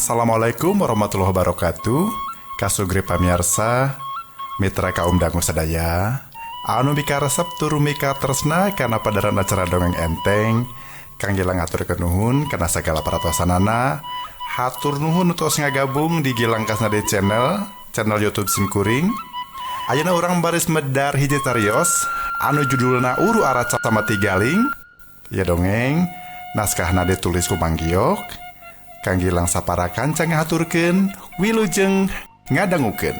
Assalamualaikum warahmatullahi wabarakatuh. Kasugri pamirsa, mitra kaum dangu sadaya, anu mikaresep turu mika tresna kana padaran acara dongeng enteng, kangge ngaturkeun nuhun kana sagala paratosanana. Hatur nuhun tos ngagabung di Gilang Kasnade channel YouTube Simkuring. Ayeuna urang baris medar hiji cariyos anu judulna Uru Araca sama Tigaling. Ya dongeng naskahna ditulis ku Mang Giok. Kang Gilang sapara kancang ngaturkeun, wilujeng ngadangukeun.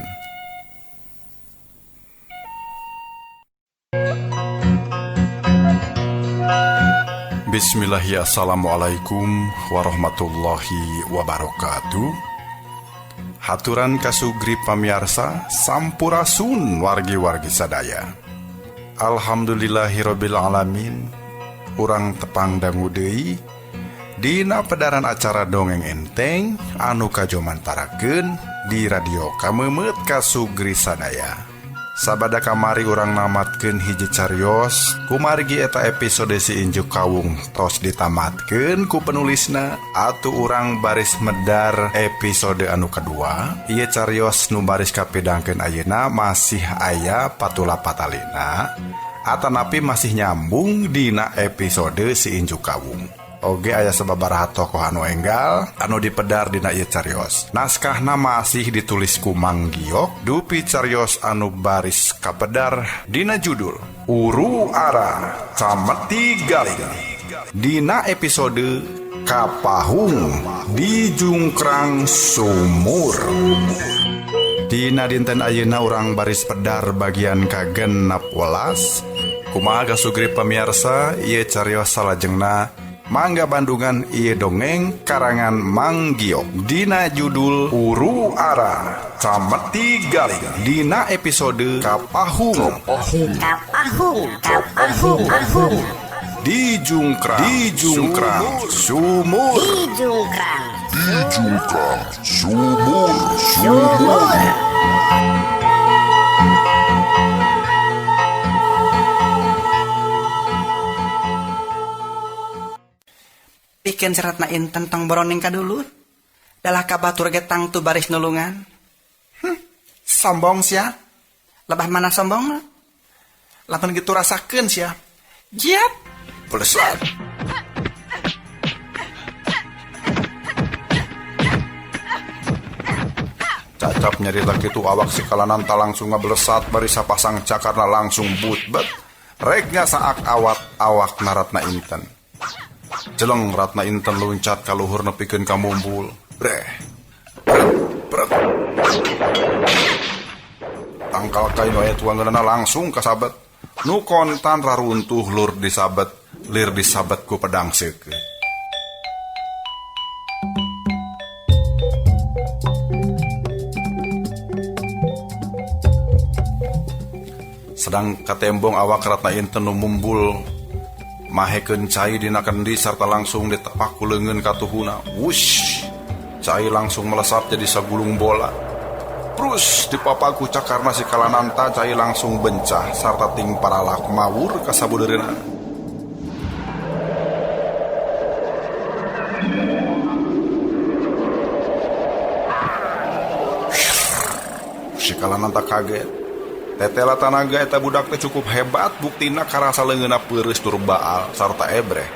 Bismillahirrahmanirrahim. Assalamualaikum warahmatullahi wabarakatuh. Haturan kasugri pamiarsa sampurasun wargi-wargi sadaya. Alhamdulillahirabbil alamin. Urang tepang dangu deui dina pedaran acara dongeng enteng anu kajomantarakeun di radio Kamemet kasugri sadaya. Sabada kamari urang namatkeun hiji cariyos kumargi eta episode si Injuk Kawung tos ditamatkeun ku penulisna. Atuh urang baris medar episode anu kedua. Ieu cariyos nu baris kapedangkeun ayeuna masih aya patula patalina atanapi masih nyambung dina episode si Injuk Kawung. Oge aya sababaraha tokoh anu enggal anu dipedar dina ieu cariyos. Naskahna masih ditulis ku Mang Giok dupi cariyos anu baris kapedar dina judul Uru Ara Cameti Galing. Dina episode Kapahung di Jungkrang Sumur. Dina dinten ayeuna urang baris pedar bagian kagenep welas. Kumaha kasugri pamirsa, ieu cariyos salajengna mangga bandungan ieu dongeng karangan Mang Giok dina judul Uru Ara Cameti Galing. Dina episode Kapahung di Jungkrang Sumur. Bikin seratna inten tong boroning kaduluh. Dalah kabatur getang tu baris nulungan. Sombong sia. Lebah mana sombong? Lapan gitu rasakeun sia. Jiat. Pelesat. Cacap nyarita kitu awak si kalananta langsung ngablesat bari sapasang cakarna langsung butbet. Regnya saak awak naratna inten. Jeleng ratna inten luncat ka luhur nepikeun ka mumbul. Breh. Bret. Tangkal kain wae tuangeunana langsung kasabet. Nu kontan raruntuh lir disabet ku pedang seukeut. Sedang katembong awak ratna inten nu mumbul mahekeun cai dina kendi sarta langsung ditepak ku leungeun katuhuna. Wush, cai langsung melesat jadi sagulung bola. Terus dipapaku cakarna si kalananta, cai langsung bencah sarta ting paralak mawur ka sabudeurina. Si kalananta kaget. Tetela tanaga eta budak teh cukup hebat, buktina karasa leungeunna peureus tur baal sarta ebreh.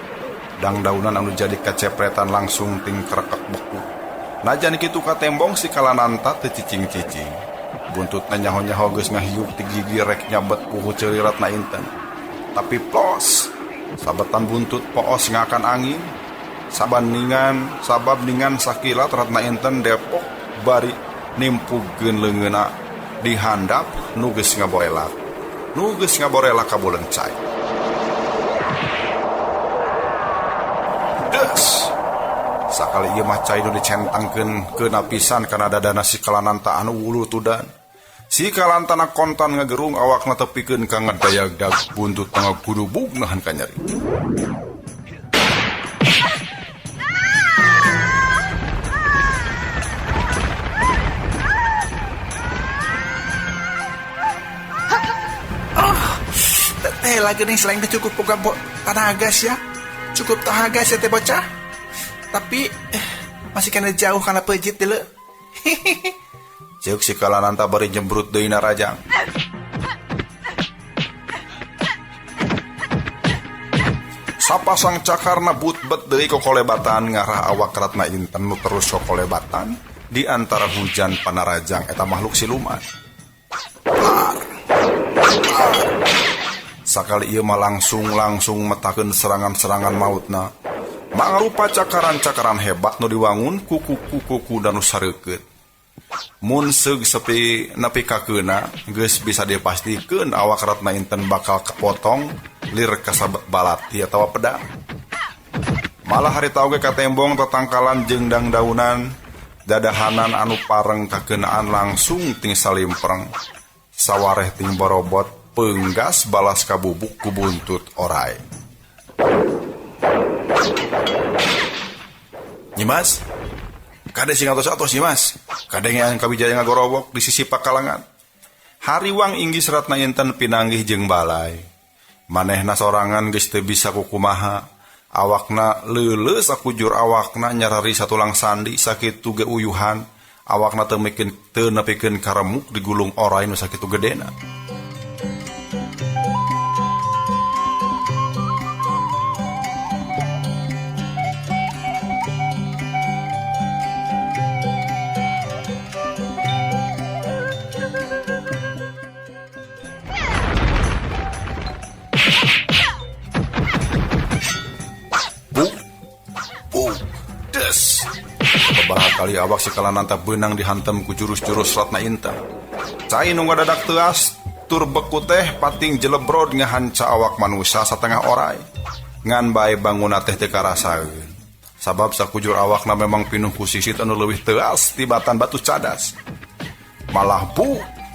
Dangdaunan anu jadi kacepretan langsung ting kerekek beku. Najan kitu katembong si kalananta teu cicing-cicing. Buntutna nyaho-nyaho geus ngahiup ti gigi rek nyabet ku ceuliratna inten. Tapi plos, sabetan buntut poos ngakan angin. Sabab ningan sakilat ratna inten depok bari nimpugkeun leungeunna dihandap nu geus ngaborelak ka boleung cai. Des sakali ieu mah cai nu dicentangkeun keuna pisan kana dadana si kalananta anu wulu tudan. Si kalantana kontan ngagerung awakna tepikeun ka ngedayagdag buntut tengah gudubug nahan ka nyeri. Lagi nih selain itu cukup boga tenaga sih ya. Cukup tenaga sih teh bocah. Tapi Masih kena jauh karena pejit dulu. Ceuk si Kalananta bari jembrut deui na Rajang. Sapasang cakarna butbet deui kokolebatan ngarah awak Ratna Inten nu terus kokolebatan di antara hujan panarajang eta makhluk siluman. Sakali ieu mah langsung metakeun serangan-serangan mautna. Mangrupa cakaran-cakaran hebat nu diwangun kuku-kuku dan nu sareukeut. Mun seug sepi nepi ka keuna geus bisa dipastikeun awak Ratna Inten bakal kepotong lir kasabet balati atawa pedang. Malah harita oge katembong tatangkalan jeung dangdaunan dadahanan anu pareng kakeunaan langsung ting salimpreng sawareh ting borobot peunggas balas kabubuk ku buntut oray. Nyimas, kade sing atos-atos Nyimas, kade yang Kawijaya ngagorobok di sisi pakalangan. Hariwang inggis Ratna Inten pinanggih jeung balai. Manehna sorangan geus teu bisa kukumaha. Awakna leuleus akujur awakna nyarari satulang sandi sakitu ge uyuhan. Awakna teu nepikeun karemuk digulung oray nu sakitu gedena. Kali awak si Kalananta beunang dihantam ku jurus-jurus Ratna Inten. Cai nu ngadadak teuas tur beku teh pating jelebrod ngahanca awak manusia satengah oray. Ngan bae banguna teh teu karasaeun. Sabab sakujur awakna memang pinuh ku sisit anu leuwih teuas tibatan batu cadas. Malah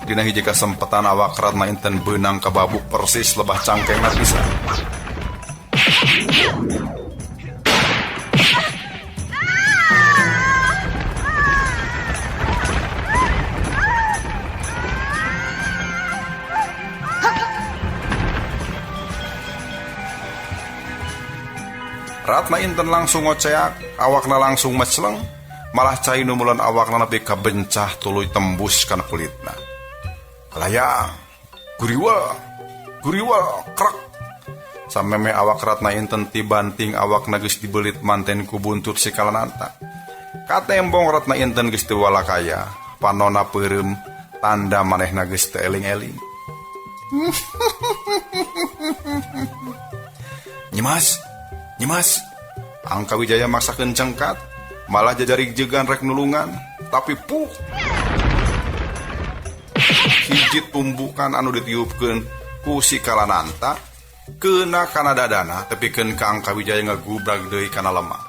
dina hiji kasempetan awak Ratna Inten beunang kababuk persis lebah cangkengna pisan. Ratna Inten langsung ngoceak, awakna langsung meceleng, malah cai nu mulan awakna nepi ka bencah tuluy tembus kana kulitna. Layang, guriwa, krek. Sameme awak Ratna Inten tibanting awakna geus dibelit manten ku buntut si Kalananta. Katembong Ratna Inten geus teu walakaya, panonna peureum tanda manehna geus teu eling-eling. Nyimas, Ang Kawijaya maksakeun cengkat, malah jajarig jegan rek nulungan, tapi hiji tumbukan anu ditiupkeun ku si Kalananta keuna kana dadana tepikeun ka Ang Kawijaya ngagubrak deui kana lemah.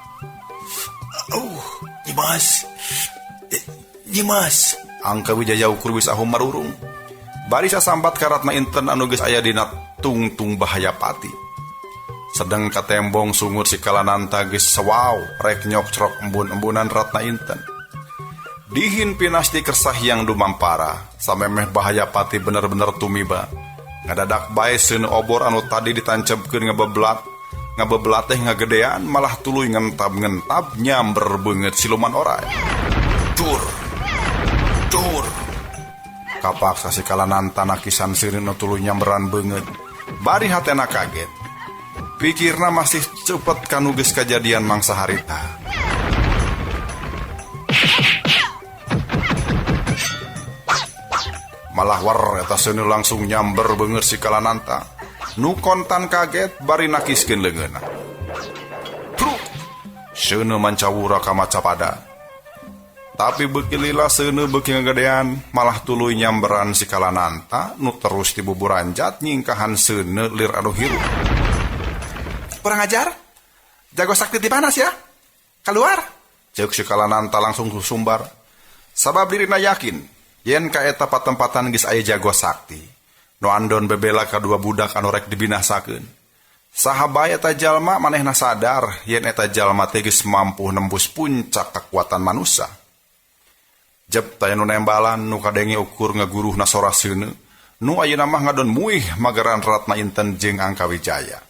Nyimas, Ang Kawijaya ukur wis ahum marurung. Bari sasambat ka Ratna Inten anu geus aya dina tungtung bahaya pati. Sedang katembong sungur si Kalananta geus sawaw rek nyokcrok embun-embunan Ratna Inten. Dihin pinasti kersah yang dumampara, samemeh bahaya pati bener-bener tumiba. Ngadadak bae seuneu obor anu tadi ditancepkeun ngabebelat teh ngagedean malah tuluy ngentab-ngentab nyamber beungeut siluman oray. Dur. Kapaksa si Kalananta nakisan seureun nu tuluy nyamberan beungeut. Bari hatena kaget. Pikirna masih cepet kanu geus kajadian mangsa harita. Malah war eta seuneu langsung nyamber beungeut si Kalananta. Nu kontan kaget bari nakiskeun leungeunna. Seuneu mancawura ka macapada. Tapi beuki lila seuneu beuki ngagedean malah tuluy nyamberan si Kalananta nu terus dibuburanjat nyingkahan seuneu lir anu hirup. Kurang ajar, jago sakti di panas ya, keluar. Ceuk si Kalananta langsung sumbar. Sabab dirina yakin, yen ka eta patempatan geus aya jago sakti. Nu andon bebela kadua budak anu rek dibinasakeun. Saha bae eta jalma manehna sadar yen eta jalma teh geus mampu nembus puncak kekuatan manusia. Jep taya nu nembalan nu kadenge ukur ngaguruhna sora seuneu, nu ayeuna mah ngadon muih mageran Ratna Inten jeung Ang Kawijaya.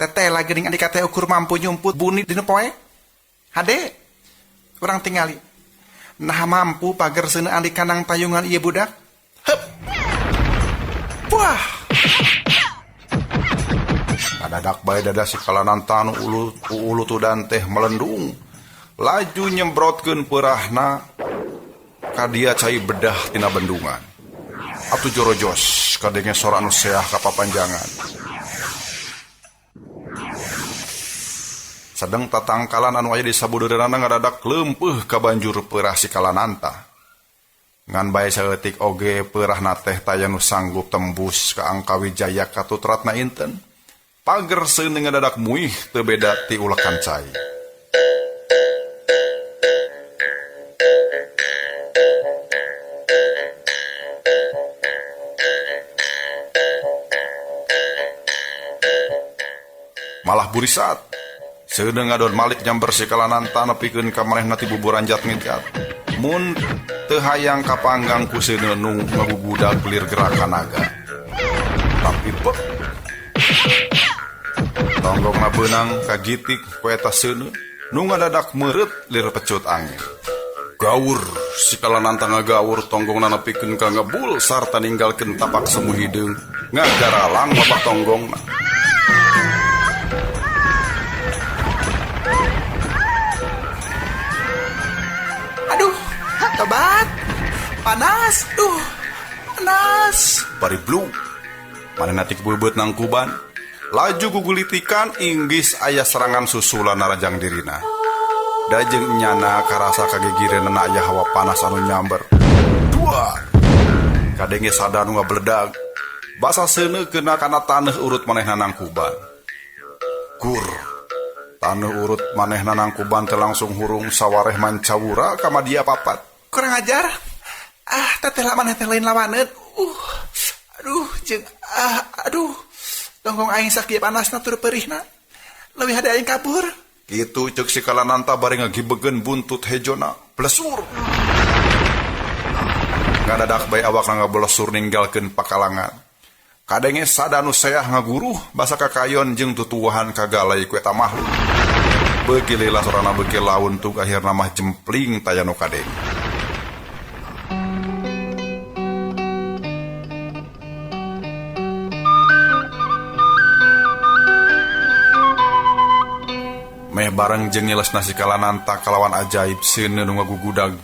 Teteh lagi dengan adik teh ukur mampu nyumput bunyi dina poe. Hade, kurang tingali. Nah mampu pagar seuneu andi kanang tayungan ieu budak. Hep. Wah. Dadak bae dada si Kalananta nu ulu tudan teh melendung. Laju nyembrotkeun peurahna ka dia cai bedah tina bendungan. Atuh jorojos kadenge sora anu seah ka papanjangan. Sedang tatangkalan anu aya di sabudeurana ngadadak leumpeuh ka banjur peurah si Kalananta. Ngan bae saeutik oge peurahna teh taya nu sanggup tembus ka Angka Wijaya katutratna inten. Pager seuneu ngadadak muih teu beda ti ulekan cai. Malah burisat seuneu ngadon Malik nyamber si Kalananta nepikeun ka manehna ti buburanjat ngejat. Mun teu hayang kapanggang ku seuneu nu ngagugudag belir gerakan naga. Tapi pek tonggongna beunang kagitik ku eta seuneu nu ngadadak meureut lir pecut angin. Gaur si Kalananta ngagawur tonggongna nepikeun ka ngebul sarta ninggalkeun tapak semu hideung ngagaralang babak tonggongna. Tobat, panas, panas. Bari blue, manehna ti bebeut nang kuban, laju gugulitikan inggis aya serangan susulan narajang dirina. Dajeng nyana karasa kagigireunna aya hawa panas anu nyamber. Dua, kadenge sada nu ngabledag, basa seuneu keuna kana taneuh urut manehna nang kuban. Gur, taneuh urut manehna nang kuban teh langsung hurung sawareh mancawura ka madia papat. Kurang ajar. Teteh laman teh lain lawaneun. Aduh. Tonggong aing sakit panasna tur perihna. Leuwih hade aing kabur. Kitu ceuk si Kalananta bari ngagibegeun buntut hejona. Blesur. Ngadadak bae awakna ngablesur ninggalkeun pakalangan. Kadenge sada nu seah ngaguruh basa kakayon jeung tutuwuhan kagalai ku eta makhluk. Beuki lila sorana beuki laun tug akhirna mah jempling taya nu kadeng. Meh bareng jeung nyelesna si Kalananta kalawan ajaib seuneu nu ngagugudag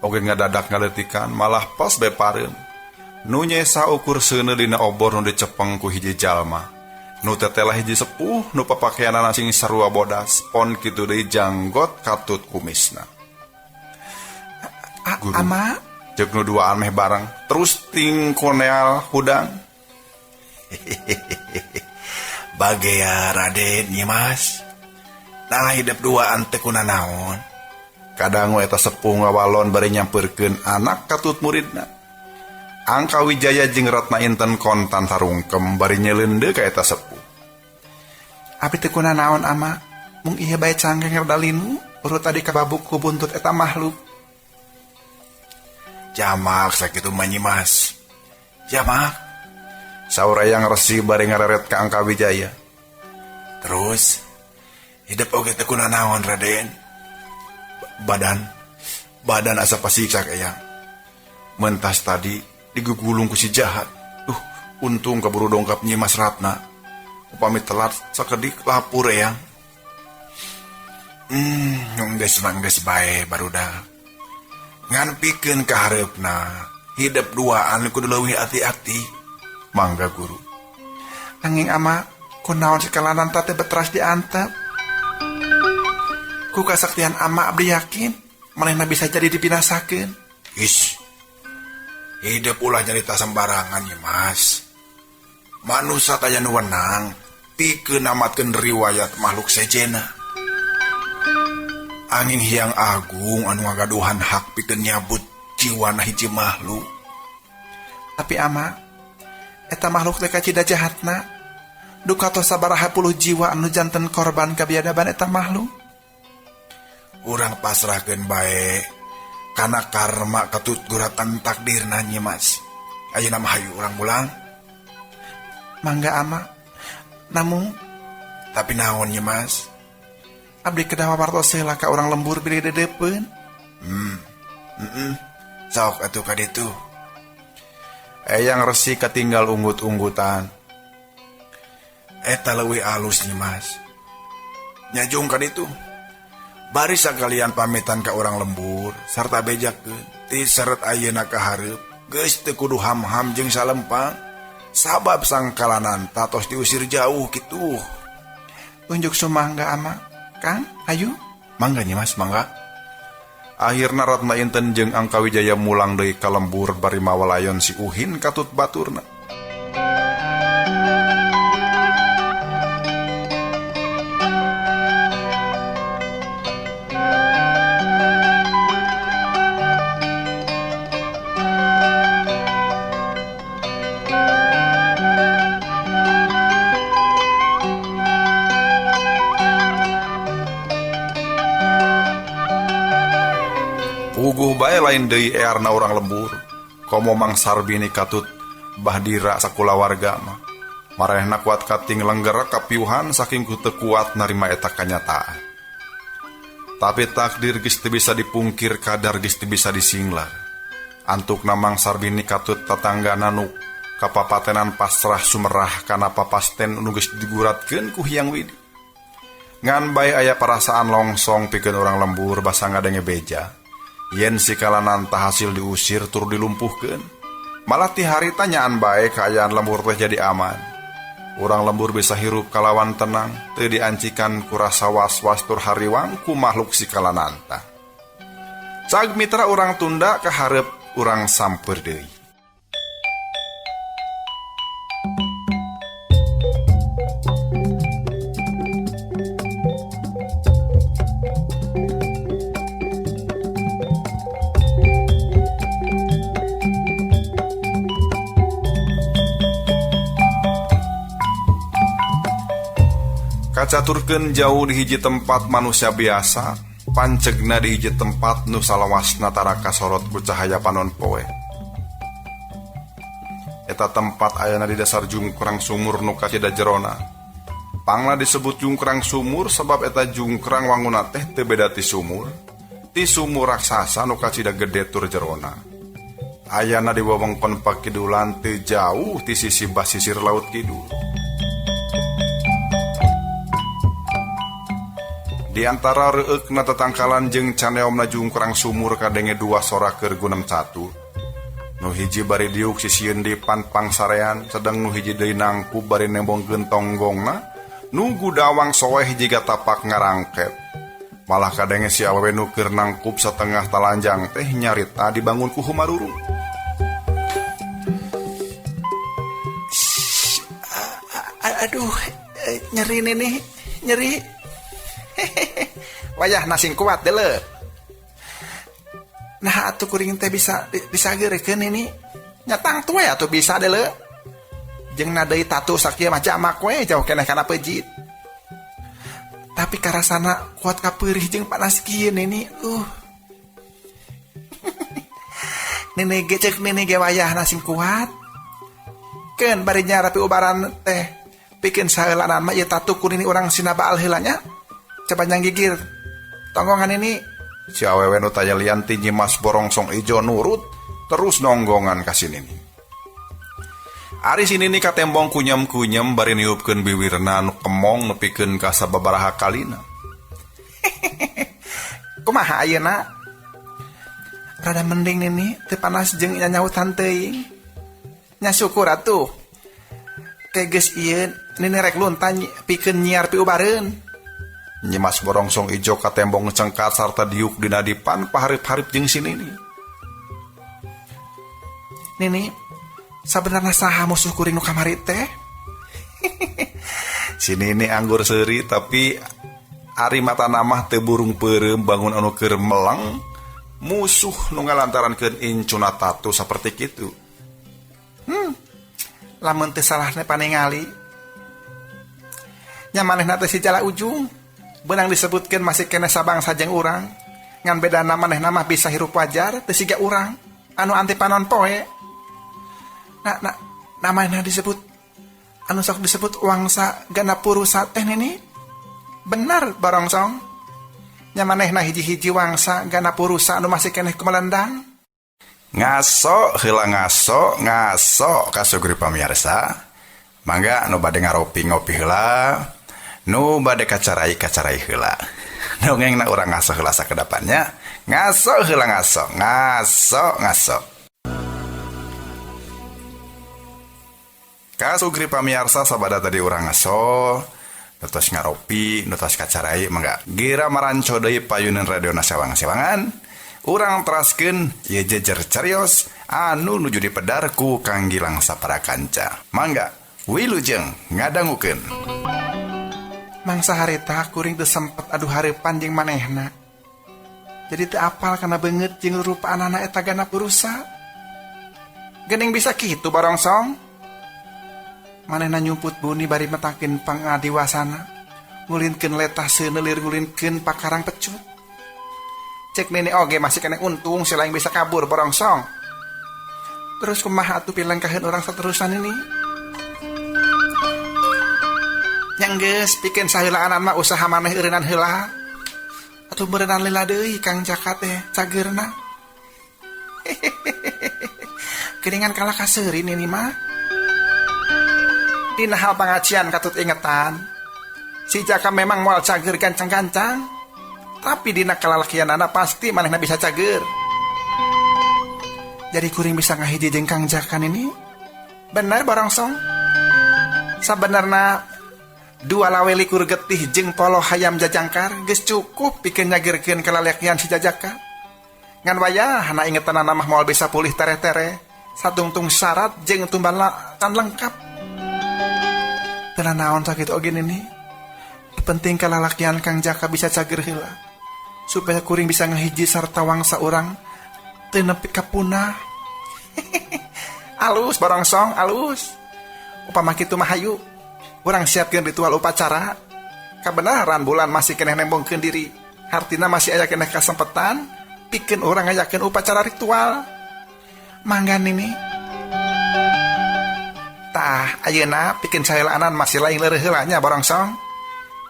oge ngadadak ngaletikan malah pas bae pareum nu nyesa ukur seuneu dina obor nu dicepeng ku hiji jalma nu tetelah hiji sepuh nu papakeanana sing sarua bodas pon kitu deui janggot katut kumisna. Guru, ama ceuk nu duaan meh bareng terus ting koneal hudang. Bagea Raden Nyimas. Nah hidup duaan teh kunanaon. Kadang eta sepuh ngawalon bari nyampeurkeun anak katut muridna. Angka Wijaya jeung Ratna Inten kontan sarungkem bari nyeleundeuk ka eta sepuh. Abi teh kunanaon ama? Mung ieu bae canggeng dalinu urut tadi kababuk ku buntut eta makhluk. Jamak sakitu mah Nyimas. Jamak. Saurayang Resi bari ngareret ka Angka Wijaya. Terus hidup oge teh kunanaon Raden? Badan asa pasiksa kayang. Mentas tadi digugulung ku si jahat. Untung kaburu dongkap Nyimas Ratna. Upami telat sakedik lapur eyang. Geus bae barudak. Ngan pikeun ka hareupna hidup duaan kudu leuwih ati-ati. Mangga Guru. Anging ama kunaon si Kalananta teh betras diantep. Ku kasaktian ama abdi yakin manehna bisa jadi dipinasakeun. Hidup ulah nyarita sembarangan ya Mas. Manusia taya nu wenang pikeun namatkeun riwayat makhluk sejena. Angin Hyang Agung anu ngagaduhan hak pikeun nyabut jiwana hiji makhluk. Tapi ama eta makhluk teh kacida jahatna. Duka tos sabaraha puluh jiwa anu janten korban kabiadaban eta makhluk. Urang pasrahkeun bae kana karma katutguratan takdirna Nyimas. Ayeuna mah hayu urang mulang. Mangga ama. Namun Tapi naonnya mas? Abdi kedah wawartos heula ka urang lembur bili dedepeun. Sok atuh kaditu. Eyang resi katinggal unggut-unggutan. Eta leuwih alusnya mas. Nyajung kaditu. Bari sakalian pamitan ka urang lembur sarta bejakeun ti seret ayeuna ka hareup geus teu kudu ham-ham jeung salempang sabab sangkalanan tatos diusir jauh kitu. Unjuk sumangga ama Kang ayu Mangga nya mas, mangga. Akhirna Ratna Inten jeung Angka Wijaya mulang deui ka lembur bari mawalayon si Uhin katut baturna. Puguh bae lain deui earna urang lembur. Komo Mang Sarbini katut bahdira sakulawarga mah. Marehna kuat kating lengger kapiuhan saking ku teu kuat narima eta kanyataan. Tapi takdir geus teu bisa dipungkir, kadar geus teu bisa disinglar. Antukna Mang Sarbini katut tatanggana nu kapapatenan pasrah sumerah kana papasten nu geus diguratkeun ku Hyang Widi. Ngan bae aya perasaan longsong pikeun urang lembur basa ngadenge beja. Yen si kalanan tah hasil diusir tur dilumpuhkeun, malah ti harita nyaan bae kaayaan lembur teh jadi aman. Urang lembur bisa hirup kalawan tenang, teu diancikan ku rasa was-was tur hariwang ku makhluk si kalanan tah. Cag mitra urang tunda ka hareup urang sampeur deui. Kacaturkeun jauh di hiji tempat manusia biasa, pancegna di hiji tempat nu salawasna tara kasorot ku cahaya panon poe. Eta tempat ayana di dasar jungkrang sumur nu kacida jerona. Pangna disebut jungkrang sumur sebab eta jungkrang wanguna teh teu beda ti sumur raksasa nu kacida gede tur jerona. Ayana di wewengkon pakidulan teu jauh ti sisi basisir laut kidul. Di antara reueukna tatangkalan jeung caneomna jungkrang sumur kadenge dua sora keur gunem catur. Nu hiji bari diuk sisieun di panpang sarean, sedang nu hiji deui nangkub bari nembongkeun tonggongna, nu gudawang soeh jiga tapak ngarangket. Malah kadenge si awewe nu keur nangkub satengah talanjang teh nyarita dibangun ku humarurung. Aduh, nyeri nih, nyeri. Wayah nasing kuat deuleu. Nah atuh kuring teh bisa geurekeun ini. Nyatang tuh atuh bisa deuleu. Jeung na deui tatu sakieu mah jamak we jauh keneh kana pejit. Tapi karasana kuat kapeurih jeung panas kieu ini. Nene ge ceuk nene ge wayah nasing kuat. Keun bari nyarapi ubaran teh pikeun saheulanan mah ieu tatu kuring urang sinabaal heula nya. Coba nyanggigir tonggongan ini. Si awewe nu taya lian ti Nyimas Borongsong Ijo nurut terus nonggongan ka sinini. Ari sinini katembong kunyem-kunyem bari niupkeun biwirna nu kemong nepikeun ka sababaraha kalina. Kumaha ayeuna? Rada mending nini teu panas jeung nyanyautan teuing. Nya syukur atuh. Teh geus ieu nini rek luntan pikeun nyiar pi ubareun. Nyimas Borongsong Ijo katembong cengkat sarta diuk dina dipan paharip-harip jeung sinini. Nini, sabenerna saha musuh kuring nu kamari teh? Sinini anggur seuri tapi ari matana mah teu burung peureum bangun anu keur meleng, musuh nu ngalantarankeun incuna tatu saperti kitu. Lamun teu salahna paningali. Nya manehna teh si Jala Ujung. Benang disebutkan masih kena sabang sajeng urang. Ngan beda manehna mah bisa hirup wajar teu siga urang anu anti panon poe. Namana disebut anu sok disebut wangsa ganapurusa teh nini? Benar barongsong. Nya manehna hiji-hiji wangsa ganapurusa anu masih keneh kumelendang. Ngaso heula ngaso kasugri pamirsa. Mangga nu bade ngaropi ngopi heula, nu bade kacarai heula. Dongengna urang ngaso heula sakedapannya. Ngaso heula ngaso. Kasugri pamirsa sabada tadi urang ngaso, nutos ngaropi, nutos kacarai mangga gira maranco deui payunan radio Sawang-sawangan. Urang teraskeun ieu jejer carios anu nuju dipedar ku Kang Gilang sapara kanca. Mangga wilujeng ngadangukeun. Mangsa harita kuring teu sempet adu hareupan jeung manehna. Jadi teu apal kana beungeut jeung rupa anak eta ganapurusa. Geuning bisa kitu barongsong. Manehna nyumput buni bari metakeun pangadiwasana, ngulinkeun letah seunelir ngulinkeun pakarang pecut. Cek nini oge masih kena untung si lain bisa kabur barongsong. Terus kumaha atuh pilengkaheun orang saterusan ini? Yang geus pikeun saheulaan mah usaha maneh eureunnan heula. Atuh beureunan lila deui Kang Jaka teh cageurna. Geuningan kalah kaseurin ini mah. Dina hal pangacian katut ingetan, si Jaka memang moal cager gancang-gancang, tapi dina kalalakianana pasti manehna bisa cager. Jadi kuring bisa ngahiji jeung Kang Jaka ini? Bener barongsong. Sabenerna dua lawe likur getih jeung polo hayam jajangkar geus cukup pikeun nyageurkeun kalalakian si Jaka. Ngan wayah na ingetanana mah moal bisa pulih tere-tere, satungtung syarat jeung tumbala tan lengkap. Tenan naon sakit oge ini. Penting kalalakian Kang Jaka bisa cager heula. Supaya kuring bisa ngahiji sarta wangsa urang teu nepi ka punah. Alus barongsong, alus. Upama kitu mah hayu. Urang siapkeun ritual upacara. Kabenaran bulan masih keneh nembongkeun diri. Hartina masih aya keneh kasempetan pikeun urang ngayakeun upacara ritual. Mangga nini. Tah, ayeuna pikeun saheulaanan masih lain leureut heulanya barongsong.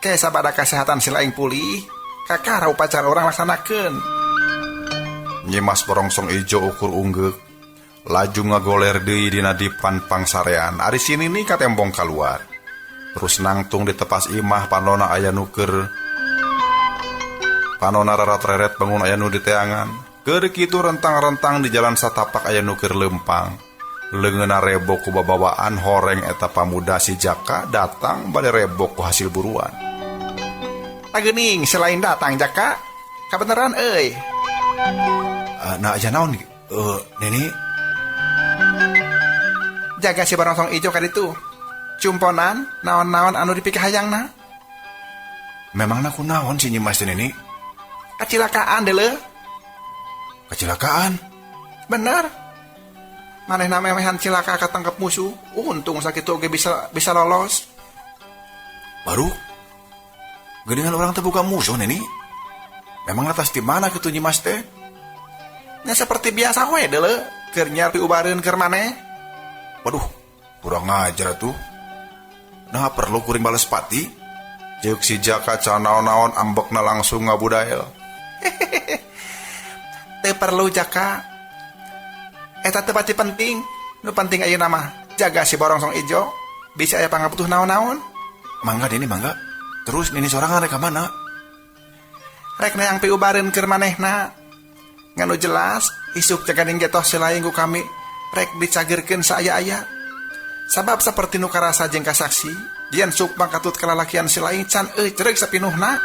Ke sabada kesehatan si lain pulih, kakara upacara orang laksanakeun. Nyimas barongsong ijo ukur unggek, laju ngagoler deui dina dipan pangsarean. Ari sini nih katembong kaluar. Terus nangtung di tepas imah panona aya nu keur. Panona rarat-reret bangun aya nu di teangan. Keur kitu rentang-rentang di jalan satapak aya nu keur leumpang. Leungeuna rebok ku babawaan horeng eta pamuda si Jaka datang bade rebok ku hasil buruan. Geuning selain datang Jaka, kabeneran euy. Nah aja naon Nini? Jaga si barongsong ijo ka ditu. Cumponan naon-naon anu dipikir hayangna. Memangna kunaon si Nyimas teh Nini? Kecelakaan deuleu. Kecelakaan? Bener. Manehna memehan cilaka katangkep musuh. Untung sakitu oge bisa lolos. Baru? Geuningan orang teh buka musuh Nini. Memang atas di mana kitu Nyimas teh? Nya seperti biasa we deuleu, keur nyar piubareun keur maneh. Waduh, kurang ajar tuh. Nah perlu kuring bales pati. Jeuk si Jaka can naon-naon ambekna langsung ngabudael. Teu perlu Jaka. Eta teu pati penting. Nu penting ayeuna mah jaga si barongsong ijo. Bisa aya pangabutuh naon-naon. Mangga Nini mangga. Terus Nini sorangan rek ka mana? Rek neang piubareun keur manehna. Nganu jelas isuk caganing getoh silaing ku kami rek dicageurkeun saaya-aya. Sabab saperti nu karasa jeung kasaksi, dian sukma katut kalalakian silaing can ceureuh sapinuhna.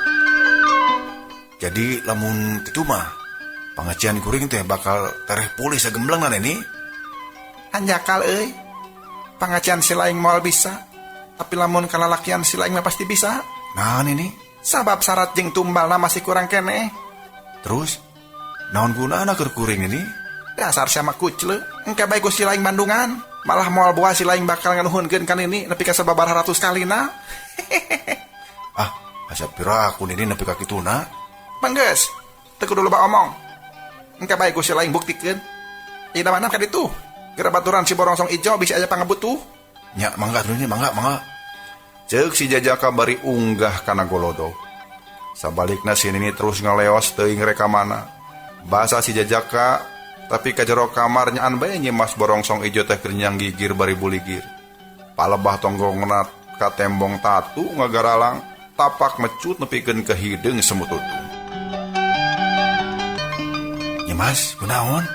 Jadi lamun kitu mah pangacian kuring teh bakal tereh pulih sagemblengna Nini. Anjakal euy. Pangacian silaing moal bisa, tapi lamun kalalakian silaing mah pasti bisa. Nah Nini, sabab syarat jeung tumbalna masih kurang keneh. Terus naon gunana keur kuring ini? Dasar sama kucleu, engke bae ku silaing Bandungan, malah moal boa silaing bakal nganuhunkeun kan ini nepi ka sababaraha ratus kalina. Ah, asa piraku Nini nepi ka kituna? Manggeus, teu kudu loba omong. Engke bae ku silaing buktikeun. Ida mana ka ditu? Geura baturan si barongsong ijo bisa aya pangabutuh. Nya mangga dulu mangga. Ceuk si Jajaka bari unggah kana golodog. Sabalikna si Nini terus ngaleos teuing rekamana. Basa si Jajaka tapi ka jero kamar nyaan bae Nyimas Borongsong Ijo teh keur nyang gigir bari buligir. Palebah tonggongna ka tembong tatu ngagaralang tapak mecut nepikeun ke hideung semututung. Nyimas, kunaon?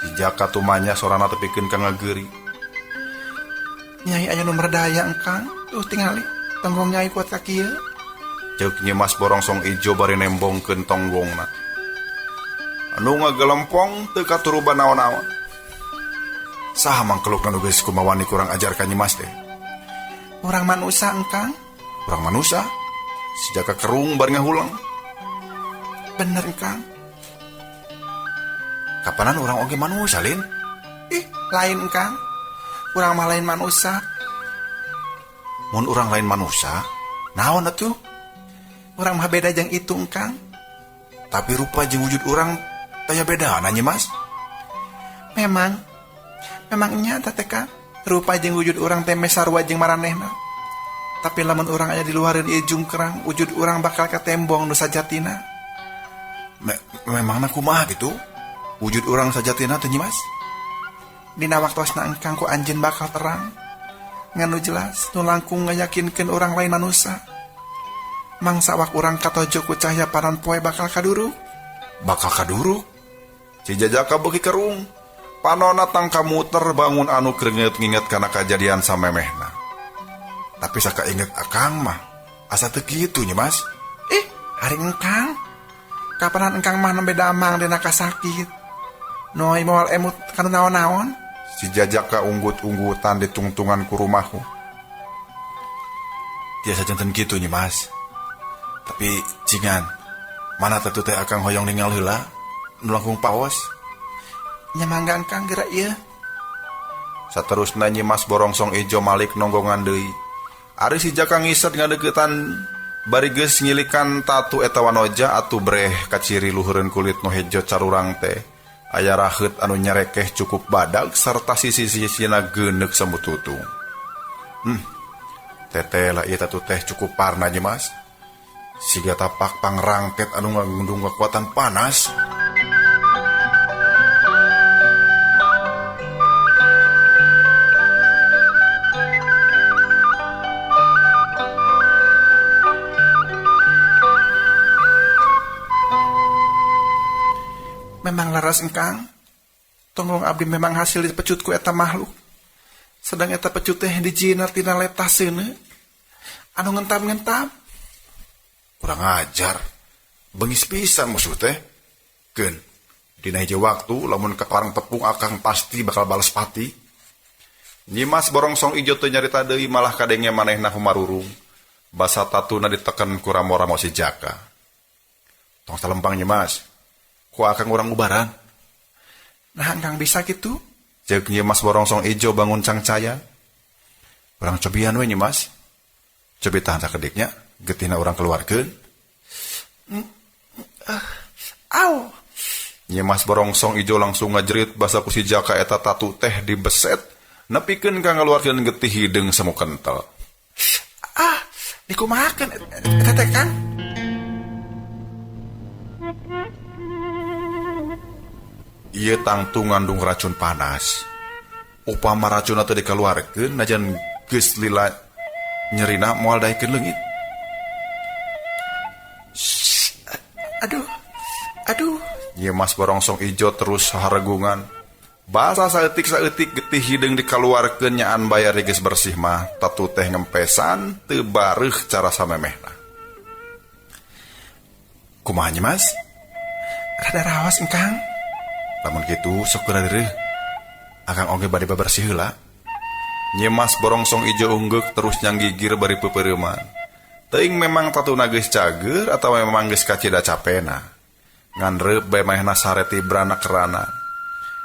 Si Jaka tumanya sorana tepikeun ka ngageuri. Nyai aya nu merdaya engkang. Tuh tingali, tonggong nyai kuat kaki ya. Ceuk Nyimas Borongsong Ijo bari nembongkeun tonggongna. Anu ngagelempong teu katuruban naon-naon. Saha mangkeluk anu geus kumawani kurang ajar ka Nyimas teh? Urang manusia engkang. Urang manusia? Si Jaka kerung bari ngahulang. Bener engkang. Kapanan urang oge manusia, Lin? Lain engkang. Urang mah lain manusia. Mun urang lain manusia, naon atuh? Urang mah beda jeung itu engkang. Tapi rupa jeung wujud urang taya bedana Nyimas. Memang nya teh Kang. Rupa jeung wujud urang teh sarua jeung maranehna. Tapi lamun urang aya di luareun ieu jungkrang, wujud urang bakal katembong nu sajatina. Memangna kumaha gitu? Wujud urang sajatina teh Nyimas? Dina waktosna engkang ku anjeun bakal terang. Nganu jelas nu langkung ngayakinkeun urang lain manusia. Mangsa wak urang katojo ku cahya paran poe bakal kaduruk. Bakal kaduruk? Si Jajaka beuki kerung. Panonna tangka muter bangun anu kerenget nginget kana kajadian samemehna. Tapi saka inget akang mah asa teu kitu Nyimas. Hari engkang. Kapanan engkang mah nembe damang dina kasakit. Noi moal emut kana naon-naon. Si Jajaka unggut-unggutan di tungtungan ku rumahku. Tiasa janten kitu Nyimas. Tapi jingan, mana tatu teh akang hoyong ningal heula nu langkung paos. Nya mangga engkang geura ieu. Saterusna Nyimas Borongsong Ijo malik nonggongan deui. Ari si Jaka ngiset ngadeuketan bari geus ngilikan tatu eta wanoja atuh breh kaciri luhureun kulit nu hejo carurang teh. Aya raheut anu nyarekeh cukup badag sarta sisi-sisina geuneuk sambututung. Teteh lah ieu tatu teh cukup parna Nyimas. Siga tapak pangrangket anu ngandung kekuatan panas. Memang laras engkang. Tonggong abdi memang hasil dipecut ku eta makhluk. Sedang eta pecut teh dijinar tina letaseuna. Anu ngentap-ngentap. Kurang ajar. Bengis pisan musuh teh. Keun. Dina hiji waktu lamun ka parang tepung akang pasti bakal bales pati. Nyimas Borongsong Ijo teu nyarita deui malah kadenge manehna humarurung. Basa tatuna diteken ku ramo-ramo si Jaka. Tong salempang Nyimas. Ku akang urang ubaran. Nah engkang bisa gitu? Ceuk Nyimas Borongsong Ijo bangun cangcaya. Urang cobian we Nyimas. Cobi tahan sakediknya, getina urang keluarkeun. Au. Nyimas Borongsong Ijo langsung ngajerit basa ku si Jaka eta tatu teh dibeset, nepikeun ka ngaluarkeun getih hideung semu kentel. Dikumahakeun eta teh Kang. Ieu tangtu ngandung racun panas. Upama racunna teu dikaluarkeun najan geus lila nyerina moal daekeun leungit. Aduh. Nyimas Borongsong Ijo terus haregungan. Basa saeutik-saeutik getih hideung dikaluarkeun nyaan bayar geus bersih mah tatu teh ngempesan teu bareuh cara samemehna. Kumaha Nyimas? Rada raos engkang. Lamun kitu sok kuradeureun. Akang oge bade babersih heula. Nyimas Borongsong Ijo ungguk terus nyanggigir bari peupeureuman. Teuing memang tatuna geus cager atawa memang geus kacida capena. Ngan reup bae manehna sareti beranak kerana.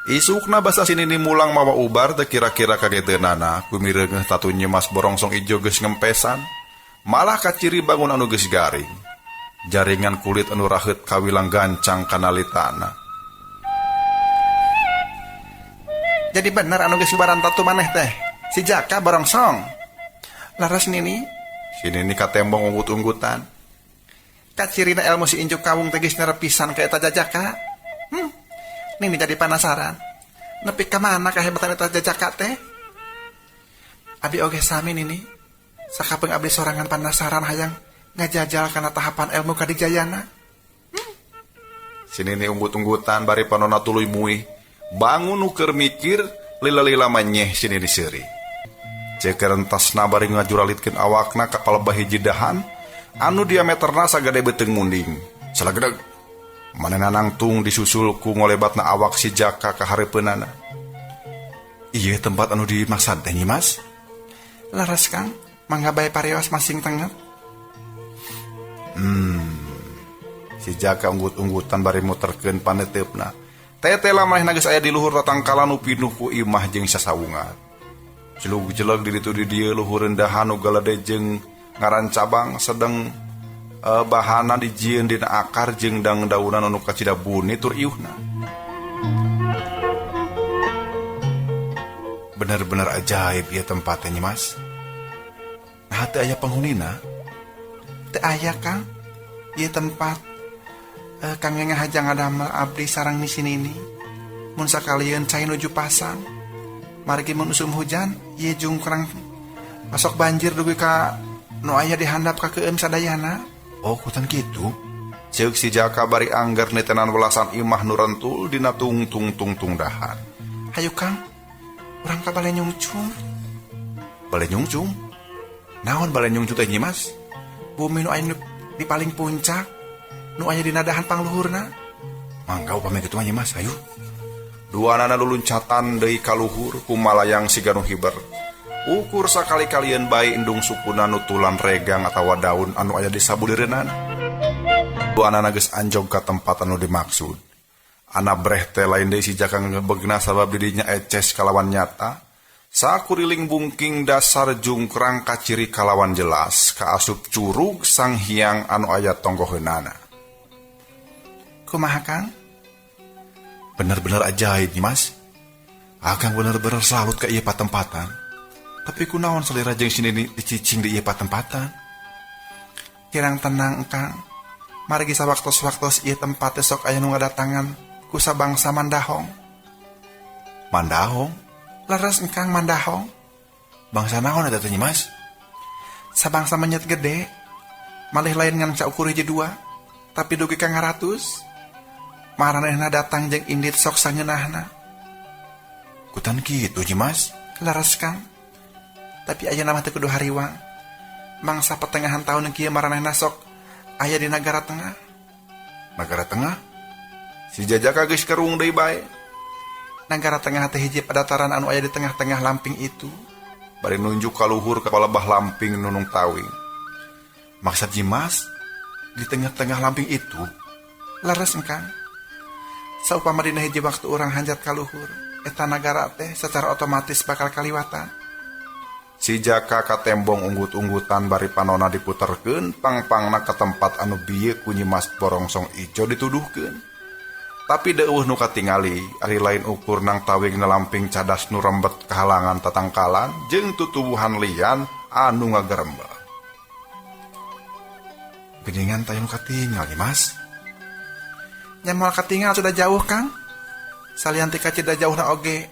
Isukna basa Sinini mulang mawa ubar teu kira-kira kageteunana kumireungeuh tatu Nyimas Borongsong Ijo geus ngempesan. Malah kaciri bangun anu geus garing. Jaringan kulit anu raheut kawilang gancang kana litana. Jadi bener anu geus ubaran tatu maneh teh. Si Jaka barongsong. Laras nini. Si Nini katembong unggut-unggutan. Kacirina ilmu si injuk kawung tegis nerepisan ke eta Jaka. Nini jadi penasaran. Nepi ka mana kahebatan eta Jaka teh? Abi oge sami nini. Sakapeung abdi sorangan penasaran hayang ngajajal kana tahapan ilmu kadijayana. Si Nini unggut-unggutan bari panonna tuluy muih. Bangun nuker mikir lila-lila manyeh si Nini seuri. Ceker entasna bari ngajuralitkeun awakna ka palebah hiji dahan anu diameterna sagede beuteung munding. Salagedeg manehna nangtung disusul ku ngolebatna awak si Jaka ka hareupeunana. Ieu tempat anu dimaksad teh Nyimas? Laras Kang, mangga bae pareos masing tenget. Si Jaka unggut-unggutan bari muterkeun paneteupna. Tetela manehna geus aya di luhur tatangkalan nu pinuh ku imah jeung sasawungan. Jelug-jeleg di ditu di dieu luhur rendahan nu galede jeung ngaran cabang sedeng bahana dijieun dina akar jeung daun-daunan anu kacida buni tur ieuhna. Bener-bener ajaib ieu tempat teh Nyimas. Nah teu aya penghunina? Teu aya Kang. Ieu tempat Kang ngahajang ngadamel abdi sareng di sini ini. Mun sakalian cai nuju pasang. Margi mun usum hujan, ieu jungkrang masok banjir dugi ka nu aya dihandap ka keueum sadayana. Oh kutan kitu. Ceuk si Jaka bari angger netenan welasan imah nu rentul dina tung dahan. Hayu Kang, urang ka bale nyungcung. Bale nyungcung? Naon bale nyungcung teh Nyimas? Bumi nu aya di paling puncak, nu aya dina dahan pangluhurna. Mangga upami kitu mah Nyimas, ayo. Duanana luluncatan deui ka luhur ku malayang siga nu hiber. Ukur sakali-kalian bae endung sukuna nutulan regang atawa daun anu aya di sabulireunana. Duanana geus anjog ka tempat anu dimaksud. Ana breh teh lain deui si Jaka ngebegna sabab dirinya eces kalawan nyata. Sakuriling bungking dasar jungkrang kaciri kalawan jelas kaasup curug Sang Hyang anu aya tonggoheunana. Kumaha Kang? Bener-bener ajaib Nyimas. Akang bener-bener salut ka ieu patempatan. Tapi kunaon salira jeung sini dicicing di ieu patempatan? Kirang tenang Kang. Margi sawaktos-waktos ieu tempat sok aya nu ngadatangan ku sabangsa Mandahong. Mandahong? Laras engkang Mandahong. Bangsa naon eta teh Nyimas? Sabangsa menyet gede. Malih lain ngan saukur hiji dua, tapi dugi ka 100. Maranehna datang jeung indit sok sangeunahna. Kutan kitu Nyimas? Laras Kang. Tapi ayeuna mah teu kudu hariwang. Mangsa pertengahan tahun kieu maranehna sok aya di Nagara Tengah. Nagara Tengah? Si Jaka geus kerung deui bae. Nagara Tengah teh hiji padataran anu aya di tengah-tengah lamping itu. Bari nunjuk ka luhur ka palebah lamping Nunung Tawing. Maksud Nyimas di tengah-tengah lamping itu? Laras engkang. Saupama dina hiji waktu urang hanjat ka luhur, eta nagara teh secara otomatis bakal kaliwatan. Si Jaka katembong unggut-unggutan bari panona diputerkeun pang-pangna ke tempat anu bieu ku Nyimas Borongsong Ijo dituduhkeun. Tapi deueuh nu katingali ari lain ukur Nang Tawing nelamping cadas nu rembet kahalangan tatangkalan jeung tutuwuhan lian anu ngagerembel. Geningan tayang katingal Nyimas. Nya moal katingal sudah jauh Kang. Salian ti kacida jauhna oge.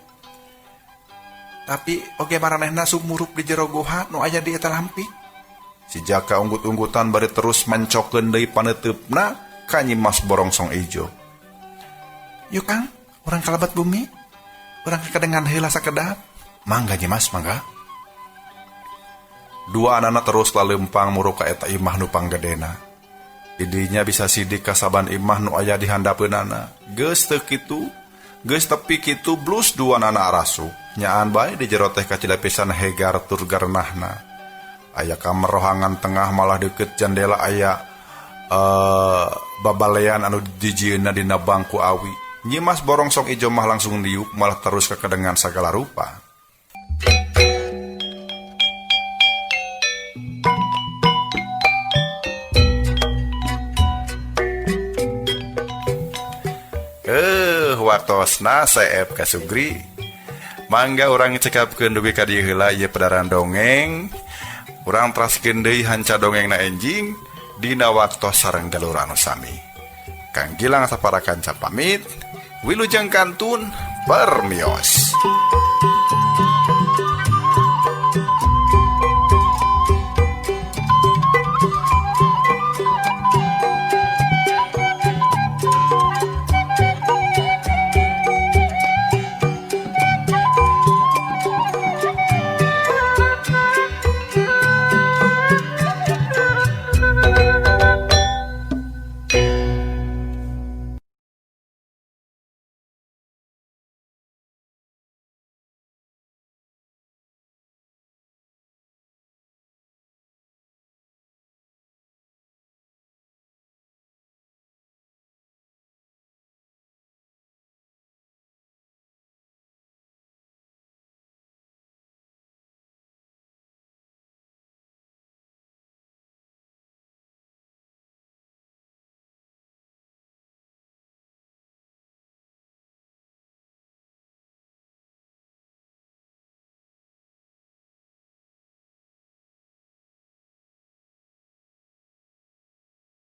Tapi oge maranehna sumurup di jero goha nu aya di eta lamping. Si Jaka unggut-unggutan bari terus mencokeun deui paneteupna ka Nyimas Borongsong Ijo. Yuk Kang, urang kalabat bumi. Urang kadengan heula sakedap. Mangga Nyimas, mangga. Dua anana terus laleumpang muru ka eta imah nu panggedena. Didinya bisa sidik ka saban imah nu aya di handapeunana. Geus teu kitu, geus tepi kitu blus dua anana arasu. Nyaan bae di jero teh kacida pisan hegar tur garnahna. Aya kamar rohangan tengah malah deukeut jendela aya babalean anu dijieunna dina bangku awi. Nyimas Borongsong Ijo mah langsung diuk malah terus kekedengan sagala rupa. Waktosna saeb ka Sugri. Mangga orang cekapkeun dugi ka dieu heula ieu pedaran dongeng. Urang teraskeun deui hanca dongengna enjing dina waktos sareng galur anu sami. Kang Gilang saparakan pamit. Wilujeng kantun permios.